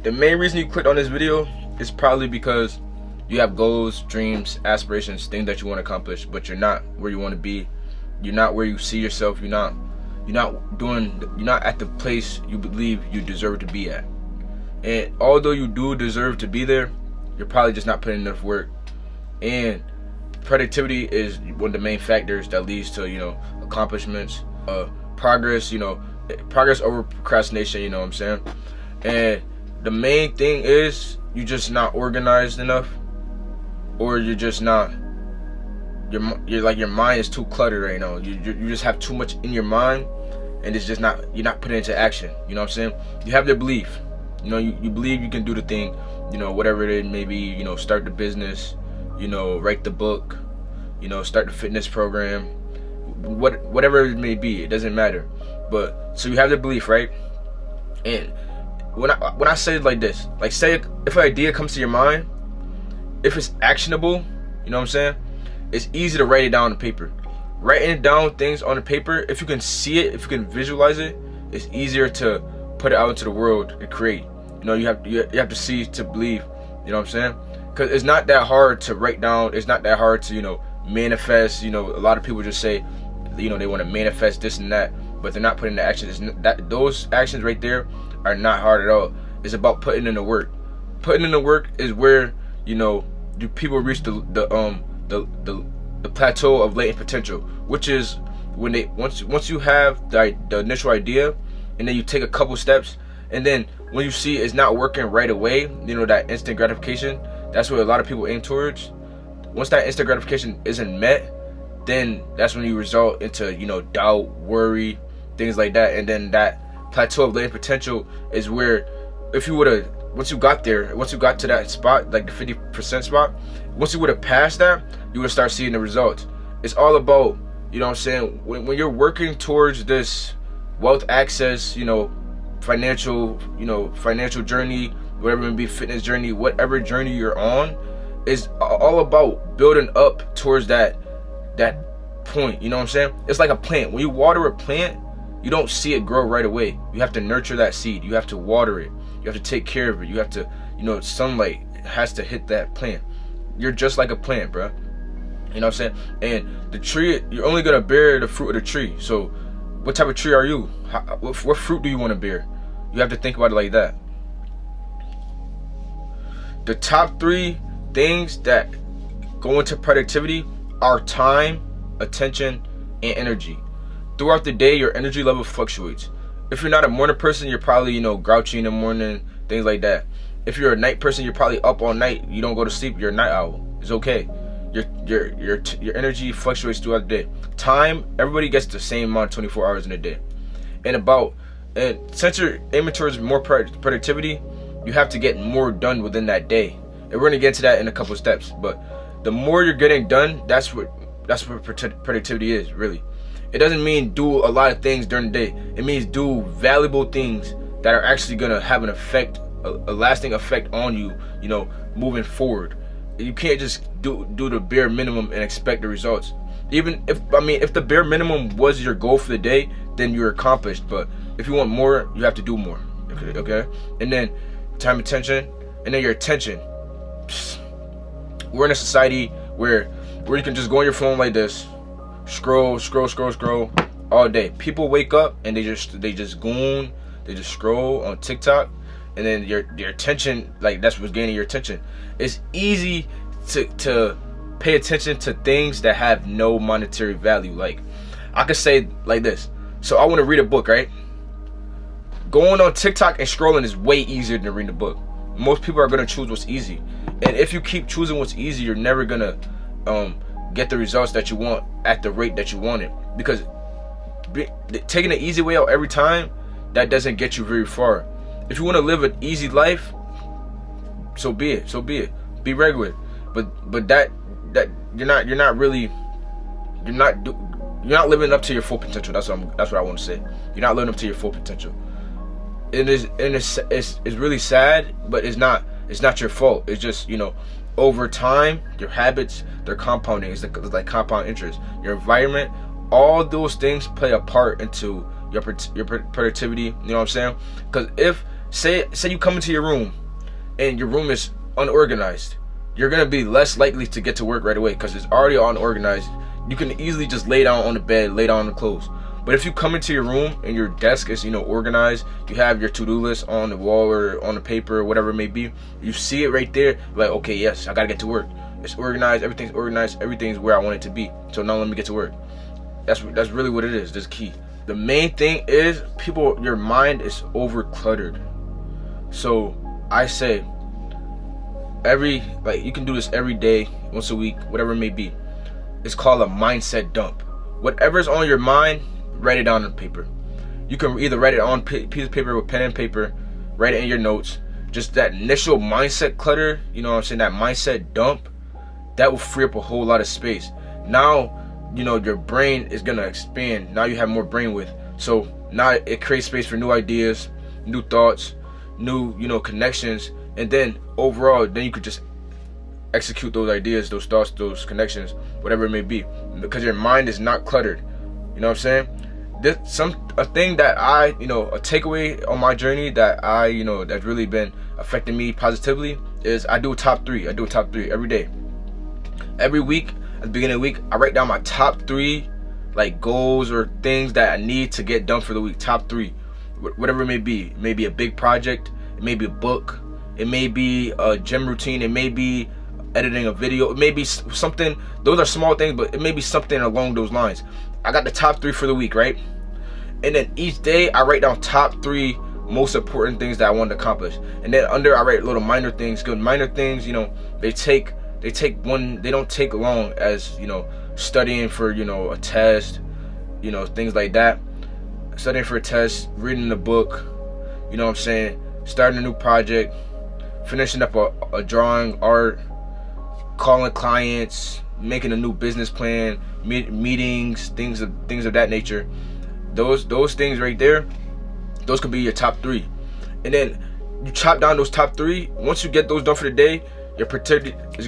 the main reason you clicked on this video is probably because you have goals, dreams, aspirations, things that you want to accomplish, but you're not where you want to be. You're not where you see yourself. You're not at the place you believe you deserve to be at. And although you do deserve to be there, you're probably just not putting enough work. And productivity is one of the main factors that leads to, accomplishments, progress, progress over procrastination, you know what I'm saying? And the main thing is you're just not organized enough, or you're just not, your mind is too cluttered right now. You just have too much in your mind, and it's just not, you're not putting it into action. You know what I'm saying? You have the belief, you believe you can do the thing, whatever it may be, start the business, write the book, start the fitness program, whatever it may be, it doesn't matter. But so you have the belief, right? And when I say it like this, like, say if an idea comes to your mind, if it's actionable, you know what I'm saying, it's easy to write it down on paper. Writing down things on the paper, if you can see it, if you can visualize it, it's easier to put it out into the world and create. You have to see to believe. You know what I'm saying? Because it's not that hard to write down. It's not that hard to manifest. A lot of people just say they want to manifest this and that, but they're not putting the action. Those actions right there are not hard at all. It's about putting in the work. Putting in the work is where people reach the plateau of latent potential, which is when once you have the initial idea, and then you take a couple steps, and then when you see it's not working right away, that instant gratification, that's what a lot of people aim towards. Once that instant gratification isn't met, then that's when you result into doubt, worry, things like that. And then that plateau of latent potential is where, if you would have, once you got to that spot, like the 50% spot, once you would have passed that, you would start seeing the results. It's all about, you know what I'm saying, when you're working towards this wealth access, financial journey, whatever it may be, fitness journey, whatever journey you're on, is all about building up towards that point. You know what I'm saying? It's like a plant. When you water a plant, you don't see it grow right away. You have to nurture that seed. You have to water it. You have to take care of it. You have to, sunlight has to hit that plant. You're just like a plant, bro. You know what I'm saying? And the tree, you're only gonna bear the fruit of the tree. So what type of tree are you? What fruit do you want to bear? You have to think about it like that. The top 3 things that go into productivity are time, attention, and energy. Throughout the day, your energy level fluctuates. If you're not a morning person, you're probably, grouchy in the morning, things like that. If you're a night person, you're probably up all night. You don't go to sleep. You're a night owl. It's okay. Your energy fluctuates throughout the day. Time, everybody gets the same amount, 24 hours in a day. And since you're aiming towards more productivity, you have to get more done within that day. And we're gonna get into that in a couple of steps. But the more you're getting done, that's what productivity is, really. It doesn't mean do a lot of things during the day. It means do valuable things that are actually gonna have an effect, a lasting effect on you, moving forward. You can't just do the bare minimum and expect the results. Even if the bare minimum was your goal for the day, then you're accomplished. But if you want more, you have to do more. Okay? And then time, attention, and then your attention. We're in a society where you can just go on your phone like this, scroll all day. People wake up and they just scroll on TikTok, and then your attention, like, that's what's gaining your attention. It's easy to pay attention to things that have no monetary value. Like, I could say like this. So I want to read a book, right? Going on TikTok and scrolling is way easier than reading a book. Most people are going to choose what's easy. And if you keep choosing what's easy, you're never going to get the results that you want at the rate that you want it. Because taking the easy way out every time, that doesn't get you very far. If you want to live an easy life, so be it. Be regular. But that you're not living up to your full potential. That's what I want to say. You're not living up to your full potential. It's really sad, but it's not your fault. It's just, over time, your habits, they're compounding. It's like compound interest. Your environment, all those things play a part into your productivity. You know what I'm saying? Because Say you come into your room and your room is unorganized. You're gonna be less likely to get to work right away because it's already unorganized. You can easily just lay down on the bed, lay down on the clothes. But if you come into your room and your desk is, organized, you have your to-do list on the wall or on the paper or whatever it may be, you see it right there, like, okay, yes, I gotta get to work. It's organized, everything's where I want it to be. So now let me get to work. That's really what it is. That's key. The main thing is, your mind is over cluttered. So I say, you can do this every day, once a week, whatever it may be. It's called a mindset dump. Whatever's on your mind, write it down on paper. You can either write it on piece of paper with pen and paper, write it in your notes. Just that initial mindset clutter, that mindset dump, that will free up a whole lot of space. Now, your brain is gonna expand. Now you have more brain width. So now it creates space for new ideas, new thoughts, new, connections. And then overall, then you could just execute those ideas, those thoughts, those connections, whatever it may be, because your mind is not cluttered. You know what I'm saying? A thing that a takeaway on my journey that that's really been affecting me positively is I do a top three every day. Every week, at the beginning of the week, I write down my top 3 goals or things that I need to get done for the week. Top 3, whatever it may be. It may be a big project, it may be a book, it may be a gym routine, it may be editing a video, it may be something. Those are small things, but it may be something along those lines. I got the top 3 for the week, right? And then each day I write down top 3 most important things that I want to accomplish. And then under I write little minor things. Good minor things, they don't take long as, studying for, a test, things like that. Studying for a test, reading a book, starting a new project, finishing up a drawing, art, calling clients, making a new business plan, meetings, things of that nature. Those things right there, those could be your top 3. And then you chop down those top 3. Once you get those done for the day, your productivity is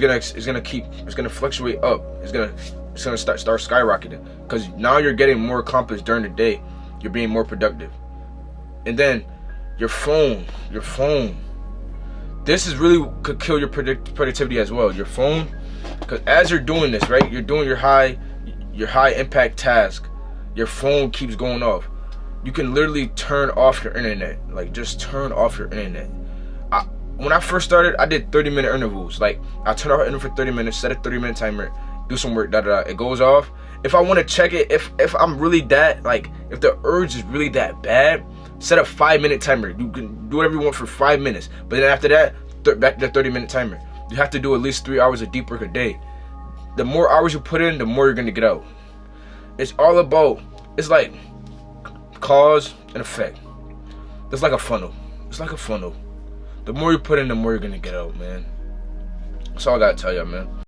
gonna fluctuate up. It's gonna start skyrocketing because now you're getting more accomplished during the day. You're being more productive. And then your phone. This is really could kill your productivity as well. Your phone, because as you're doing this, right, you're doing your high impact task. Your phone keeps going off. You can literally turn off your internet. Just turn off your internet. When I first started, I did 30-minute intervals. I turn off the internet for 30 minutes, set a 30-minute timer, do some work, It goes off. If I want to check it, if I'm really that, if the urge is really that bad, set a 5-minute timer. You can do whatever you want for 5 minutes. But then after that, back to the 30-minute timer. You have to do at least 3 hours of deep work a day. The more hours you put in, the more you're going to get out. It's all about, it's like cause and effect. It's like a funnel. The more you put in, the more you're going to get out, man. That's all I got to tell y'all, man.